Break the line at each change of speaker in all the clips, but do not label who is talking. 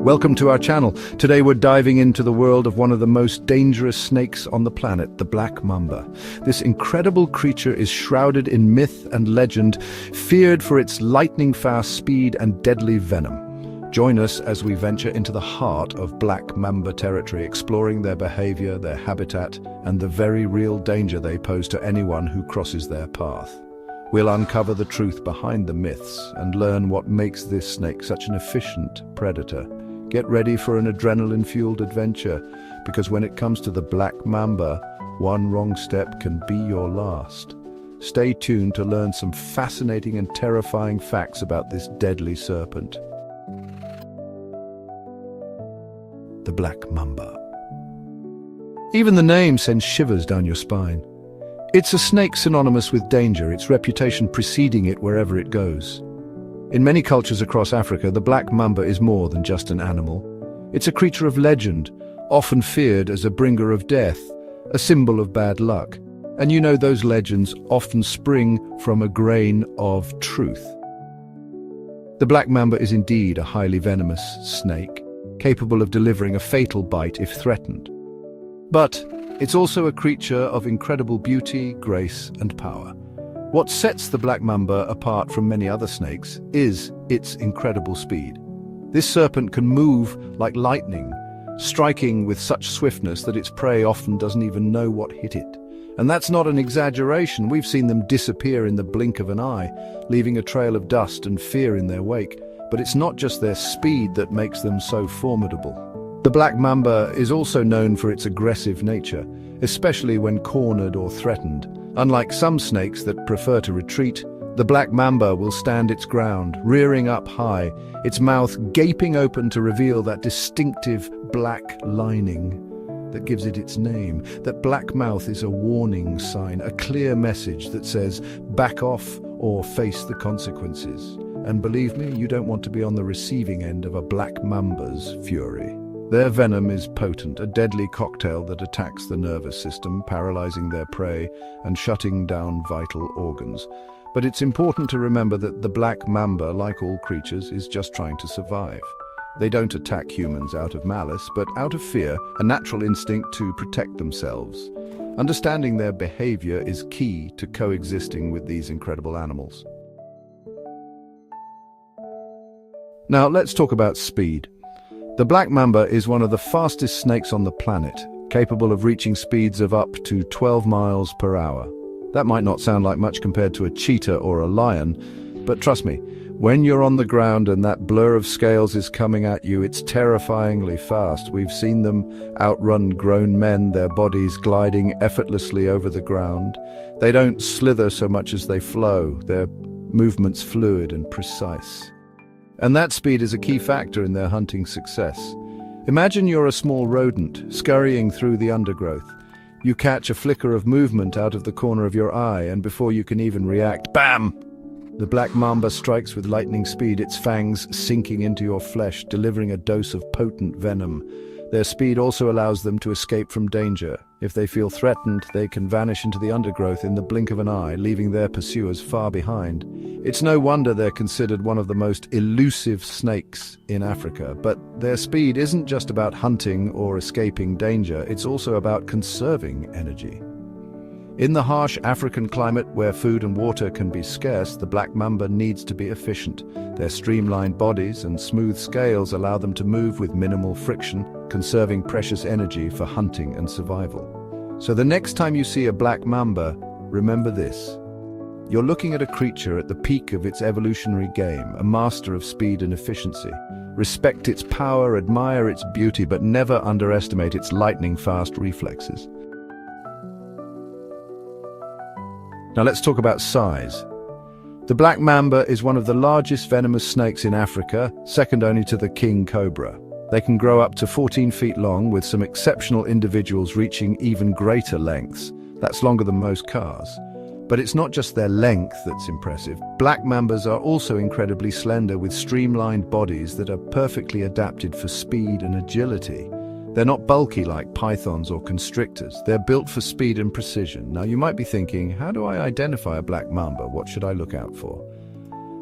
Welcome to our channel. Today we're diving into the world of one of the most dangerous snakes on the planet, the black mamba. This incredible creature is shrouded in myth and legend, feared for its lightning-fast speed and deadly venom. Join us as we venture into the heart of black mamba territory, exploring their behavior, their habitat, and the very real danger they pose to anyone who crosses their path. We'll uncover the truth behind the myths and learn what makes this snake such an efficient predator. Get ready for an adrenaline-fueled adventure, because when it comes to the black mamba, one wrong step can be your last. Stay tuned to learn some fascinating and terrifying facts about this deadly serpent. The black mamba. Even the name sends shivers down your spine. It's a snake synonymous with danger, its reputation preceding it wherever it goes. In many cultures across Africa, the black mamba is more than just an animal. It's a creature of legend, often feared as a bringer of death, a symbol of bad luck. And you know, those legends often spring from a grain of truth. The black mamba is indeed a highly venomous snake, capable of delivering a fatal bite if threatened. But it's also a creature of incredible beauty, grace, and power. What sets the black mamba apart from many other snakes is its incredible speed. This serpent can move like lightning, striking with such swiftness that its prey often doesn't even know what hit it. And that's not an exaggeration. We've seen them disappear in the blink of an eye, leaving a trail of dust and fear in their wake. But it's not just their speed that makes them so formidable. The black mamba is also known for its aggressive nature, especially when cornered or threatened. Unlike some snakes that prefer to retreat, the black mamba will stand its ground, rearing up high, its mouth gaping open to reveal that distinctive black lining that gives it its name. That black mouth is a warning sign, a clear message that says, back off or face the consequences. And believe me, you don't want to be on the receiving end of a black mamba's fury. Their venom is potent, a deadly cocktail that attacks the nervous system, paralyzing their prey and shutting down vital organs. But it's important to remember that the black mamba, like all creatures, is just trying to survive. They don't attack humans out of malice, but out of fear, a natural instinct to protect themselves. Understanding their behavior is key to coexisting with these incredible animals. Now, let's talk about speed. The black mamba is one of the fastest snakes on the planet, capable of reaching speeds of up to 12 miles per hour. That might not sound like much compared to a cheetah or a lion, but trust me, when you're on the ground and that blur of scales is coming at you, it's terrifyingly fast. We've seen them outrun grown men, their bodies gliding effortlessly over the ground. They don't slither so much as they flow, their movements fluid and precise. And that speed is a key factor in their hunting success. Imagine you're a small rodent, scurrying through the undergrowth. You catch a flicker of movement out of the corner of your eye, and before you can even react, bam! The black mamba strikes with lightning speed, its fangs sinking into your flesh, delivering a dose of potent venom. Their speed also allows them to escape from danger. If they feel threatened, they can vanish into the undergrowth in the blink of an eye, leaving their pursuers far behind. It's no wonder they're considered one of the most elusive snakes in Africa, but their speed isn't just about hunting or escaping danger, it's also about conserving energy. In the harsh African climate where food and water can be scarce, the black mamba needs to be efficient. Their streamlined bodies and smooth scales allow them to move with minimal friction, conserving precious energy for hunting and survival. So the next time you see a black mamba, remember this. You're looking at a creature at the peak of its evolutionary game, a master of speed and efficiency. Respect its power, admire its beauty, but never underestimate its lightning-fast reflexes. Now let's talk about size. The black mamba is one of the largest venomous snakes in Africa, second only to the king cobra. They can grow up to 14 feet long, with some exceptional individuals reaching even greater lengths. That's longer than most cars. But it's not just their length that's impressive. Black mambas are also incredibly slender, with streamlined bodies that are perfectly adapted for speed and agility. They're not bulky like pythons or constrictors. They're built for speed and precision. Now you might be thinking, how do I identify a black mamba? What should I look out for?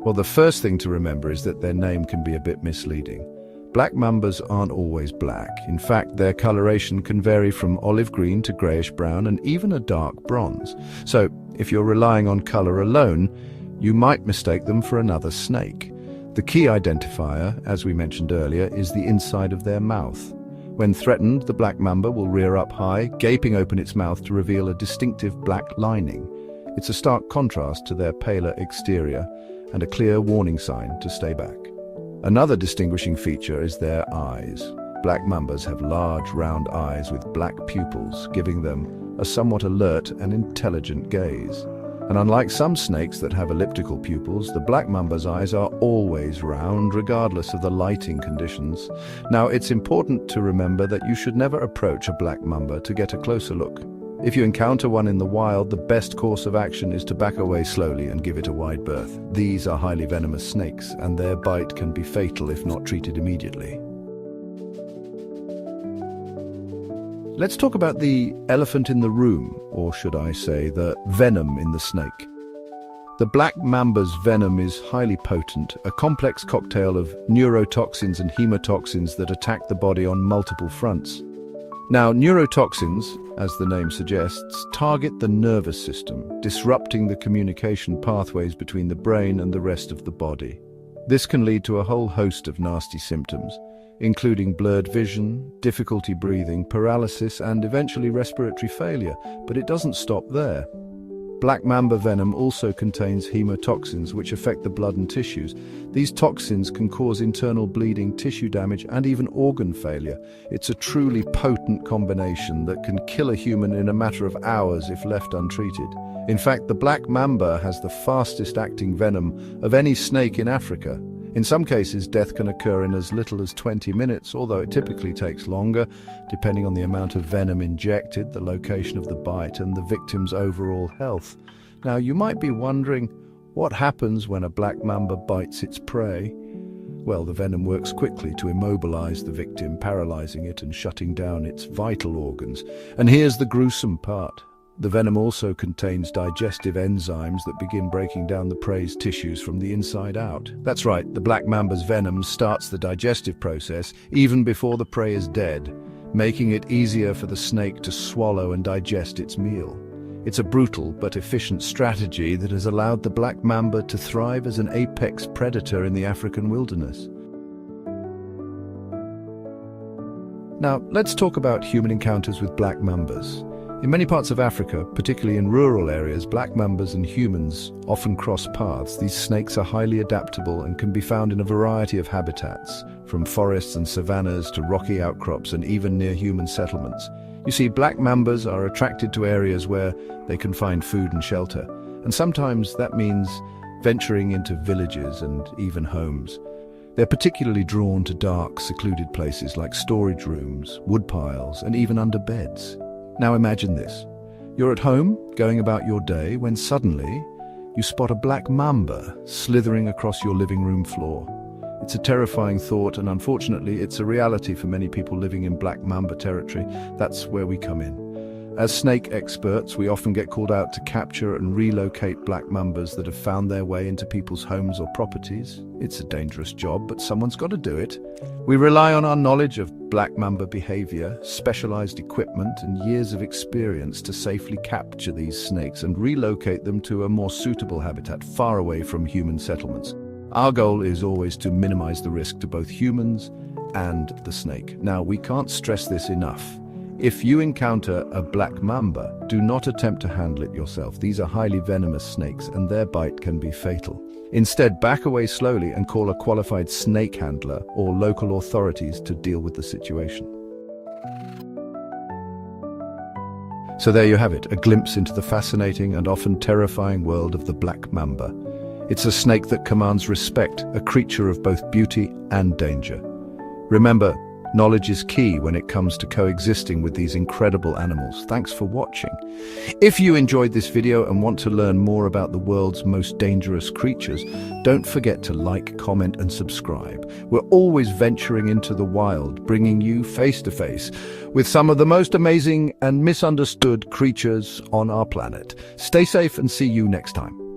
Well, the first thing to remember is that their name can be a bit misleading. black mambas aren't always black. In fact, their coloration can vary from olive green to grayish-brown and even a dark bronze. So, if you're relying on color alone, you might mistake them for another snake. The key identifier, as we mentioned earlier, is the inside of their mouth. When threatened, the black mamba will rear up high, gaping open its mouth to reveal a distinctive black lining. It's a stark contrast to their paler exterior and a clear warning sign to stay back. Another distinguishing feature is their eyes. Black mambas have large, round eyes with black pupils, giving them a somewhat alert and intelligent gaze. And unlike some snakes that have elliptical pupils, the black mamba's eyes are always round, regardless of the lighting conditions. Now, it's important to remember that you should never approach a black mamba to get a closer look. If you encounter one in the wild, the best course of action is to back away slowly and give it a wide berth. These are highly venomous snakes, and their bite can be fatal if not treated immediately. Let's talk about the elephant in the room, or should I say, the venom in the snake. The black mamba's venom is highly potent, a complex cocktail of neurotoxins and hemotoxins that attack the body on multiple fronts. Now, neurotoxins, as the name suggests, target the nervous system, disrupting the communication pathways between the brain and the rest of the body. This can lead to a whole host of nasty symptoms, including blurred vision, difficulty breathing, paralysis, and eventually respiratory failure. But it doesn't stop there. Black mamba venom also contains hemotoxins, which affect the blood and tissues. These toxins can cause internal bleeding, tissue damage, and even organ failure. It's a truly potent combination that can kill a human in a matter of hours if left untreated. In fact, the black mamba has the fastest-acting venom of any snake in Africa. In some cases, death can occur in as little as 20 minutes, although it typically takes longer, depending on the amount of venom injected, the location of the bite, and the victim's overall health. Now, you might be wondering, what happens when a black mamba bites its prey? Well, the venom works quickly to immobilize the victim, paralyzing it and shutting down its vital organs. And here's the gruesome part. The venom also contains digestive enzymes that begin breaking down the prey's tissues from the inside out. That's right, the black mamba's venom starts the digestive process even before the prey is dead, making it easier for the snake to swallow and digest its meal. It's a brutal but efficient strategy that has allowed the black mamba to thrive as an apex predator in the African wilderness. Now, let's talk about human encounters with black mambas. In many parts of Africa, particularly in rural areas, black mambas and humans often cross paths. These snakes are highly adaptable and can be found in a variety of habitats, from forests and savannas to rocky outcrops and even near human settlements. You see, black mambas are attracted to areas where they can find food and shelter, and sometimes that means venturing into villages and even homes. They're particularly drawn to dark, secluded places like storage rooms, woodpiles, and even under beds. Now imagine this. You're at home, going about your day, when suddenly you spot a black mamba slithering across your living room floor. It's a terrifying thought, and unfortunately, it's a reality for many people living in black mamba territory. That's where we come in. As snake experts, we often get called out to capture and relocate black mambas that have found their way into people's homes or properties. It's a dangerous job, but someone's got to do it. We rely on our knowledge of black mamba behavior, specialized equipment, and years of experience to safely capture these snakes and relocate them to a more suitable habitat far away from human settlements. Our goal is always to minimize the risk to both humans and the snake. Now, we can't stress this enough. If you encounter a black mamba, do not attempt to handle it yourself. These are highly venomous snakes, and their bite can be fatal. Instead, back away slowly and call a qualified snake handler or local authorities to deal with the situation. So there you have it, a glimpse into the fascinating and often terrifying world of the black mamba. It's a snake that commands respect, a creature of both beauty and danger. Remember, knowledge is key when it comes to coexisting with these incredible animals. Thanks for watching. If you enjoyed this video and want to learn more about the world's most dangerous creatures, don't forget to like, comment, and subscribe. We're always venturing into the wild, bringing you face to face with some of the most amazing and misunderstood creatures on our planet. Stay safe and see you next time.